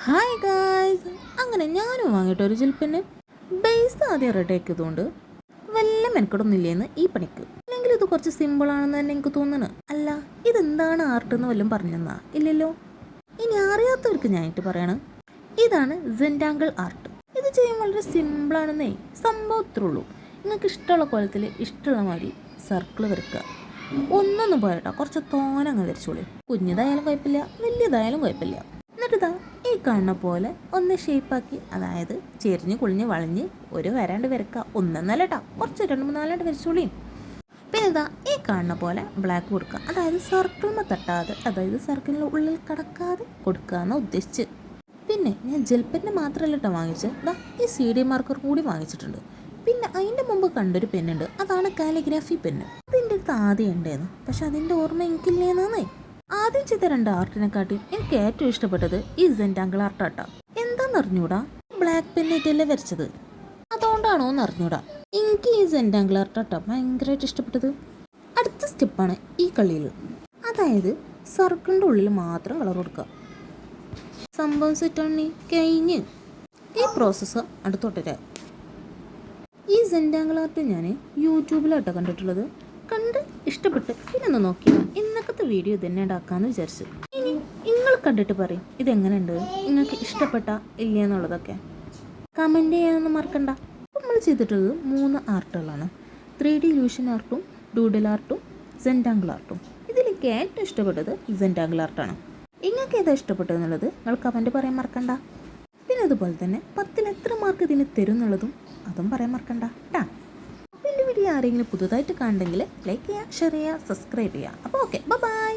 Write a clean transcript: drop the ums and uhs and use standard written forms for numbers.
Hi guys, അങ്ങനെ ഞാനും വാങ്ങിയിട്ടൊരു ജിൽപ്പിന് base ആദ്യം റെഡി ആക്കിയതുകൊണ്ട് വല്ല മെനക്കെടൊന്നുമില്ലേന്ന് ഈ പണിക്ക്. അല്ലെങ്കിൽ ഇത് കുറച്ച് സിമ്പിളാണെന്ന് തന്നെ എനിക്ക് തോന്നുന്നു. അല്ല, ഇതെന്താണ് ആർട്ട് എന്ന് വല്ലതും പറഞ്ഞെന്നാ? ഇല്ലല്ലോ. ഇനി അറിയാത്തവർക്ക് ഞാനായിട്ട് പറയണം, ഇതാണ് സെൻറ്റാങ്കിൾ ആർട്ട്. ഇത് ചെയ്യാൻ വളരെ സിമ്പിളാണെന്നേ. സംഭവം ഇത്രേ ഉള്ളൂ. നിങ്ങൾക്ക് ഇഷ്ടമുള്ള കോലത്തിൽ ഇഷ്ടമുള്ള മാതിരി സർക്കിൾ വരയ്ക്കുക. ഒന്നൊന്നും പോയട്ടോ, കുറച്ച് തോനങ്ങ് വരച്ചോളൂ. കുഞ്ഞതായാലും കുഴപ്പമില്ല, വലിയതായാലും കുഴപ്പമില്ല. എന്നിട്ടിതാ ഈ കാണുന്ന പോലെ ഒന്ന് ഷേപ്പാക്കി, അതായത് ചെരിഞ്ഞ് കുളിഞ്ഞ് വളഞ്ഞ് ഒരു വരാണ്ട് വരക്കുക. ഒന്നല്ല കേട്ടോ, കുറച്ച് 2-3-4 വരച്ചോളിയും. പിന്നെ ഇതാ ഈ കാണുന്ന പോലെ ബ്ലാക്ക് കൊടുക്കുക, അതായത് സർക്കിളിന് തട്ടാതെ, അതായത് സർക്കിളിൻ്റെ ഉള്ളിൽ കടക്കാതെ കൊടുക്കുക എന്നാണ് ഉദ്ദേശിച്ച്. പിന്നെ ഞാൻ ജെൽ പെന്ന് മാത്രമല്ല കേട്ടോ വാങ്ങിച്ചത്, ഇതാ ഈ CD മാർക്കർ കൂടി വാങ്ങിച്ചിട്ടുണ്ട്. പിന്നെ അതിൻ്റെ മുമ്പ് കണ്ടൊരു പെന്നുണ്ട്, അതാണ് കാലിഗ്രാഫി പെന്ന്. അതിൻ്റെ അടുത്ത് ആദ്യം ഉണ്ടായിരുന്നു, പക്ഷെ അതിൻ്റെ ഓർമ്മ എനിക്കില്ലേന്നേ. ആദ്യം ചെയ്ത 2 ആർട്ടിനെക്കാട്ടി എനിക്ക് ഏറ്റവും ഇഷ്ടപ്പെട്ടത് ഈ സെൻറ്റാങ്കിൾ ആർട്ടാട്ടോ. എന്താണെന്ന് അറിഞ്ഞൂടാ, ബ്ലാക്ക് പെന്നിട്ടല്ലേ വരച്ചത്, അതുകൊണ്ടാണോ എന്ന് അറിഞ്ഞൂടാ. എനിക്ക് ഈ സെൻറ്റാങ്കിൾ ആർട്ടാട്ടോ ഭയങ്കരമായിട്ട് ഇഷ്ടപ്പെട്ടത്. അടുത്ത സ്റ്റെപ്പാണ് ഈ കളിയിൽ, അതായത് സർക്കിളിൻ്റെ ഉള്ളിൽ മാത്രം കളർ കൊടുക്കുക. സംഭവം സെറ്റാണ് കഴിഞ്ഞ്. ഈ പ്രോസസ്സ് അടുത്തോട്ടരാ. ഈ സെൻറ്റാങ്കിൾ ആർട്ട് ഞാൻ യൂട്യൂബിലാട്ടോ കണ്ടിട്ടുള്ളത്. കണ്ട് ഇഷ്ടപ്പെട്ട് പിന്നെ ഒന്ന് നോക്കിയാൽ ഇന്നത്തെ വീഡിയോ തന്നെ ഉണ്ടാക്കാമെന്ന് വിചാരിച്ചു. ഇനി നിങ്ങൾ കണ്ടിട്ട് പറയും ഇതെങ്ങനെയുണ്ട്, നിങ്ങൾക്ക് ഇഷ്ടപ്പെട്ട ഇല്ല എന്നുള്ളതൊക്കെ കമൻറ്റ് ചെയ്യാനൊന്നും മറക്കണ്ട. നമ്മൾ ചെയ്തിട്ടുള്ളത് 3 ആർട്ടുകളാണ്. 3D illusion ആർട്ടും, doodle ആർട്ടും, സെൻറ്റാങ്കിൾ ആർട്ടും. ഇതിലേക്ക് ഏറ്റവും ഇഷ്ടപ്പെട്ടത് സെൻറ്റാങ്കിൾ ആർട്ടാണ്. നിങ്ങൾക്ക് ഏതാ ഇഷ്ടപ്പെട്ടത് എന്നുള്ളത് നിങ്ങൾ കമൻറ്റ് പറയാൻ മറക്കണ്ട. പിന്നെ അതുപോലെ തന്നെ 10ൽ എത്ര മാർക്ക് ഇതിന് തരും എന്നുള്ളതും അതും പറയാൻ മറക്കണ്ട കേട്ടാ. വീഡിയോ ആരെങ്കിലും പുതുതായിട്ട് കാണുന്നെങ്കിൽ ലൈക്ക് ചെയ്യുക, ഷെയർ ചെയ്യുക, സബ്സ്ക്രൈബ് ചെയ്യുക. അപ്പോൾ ഓക്കെ, ബൈ.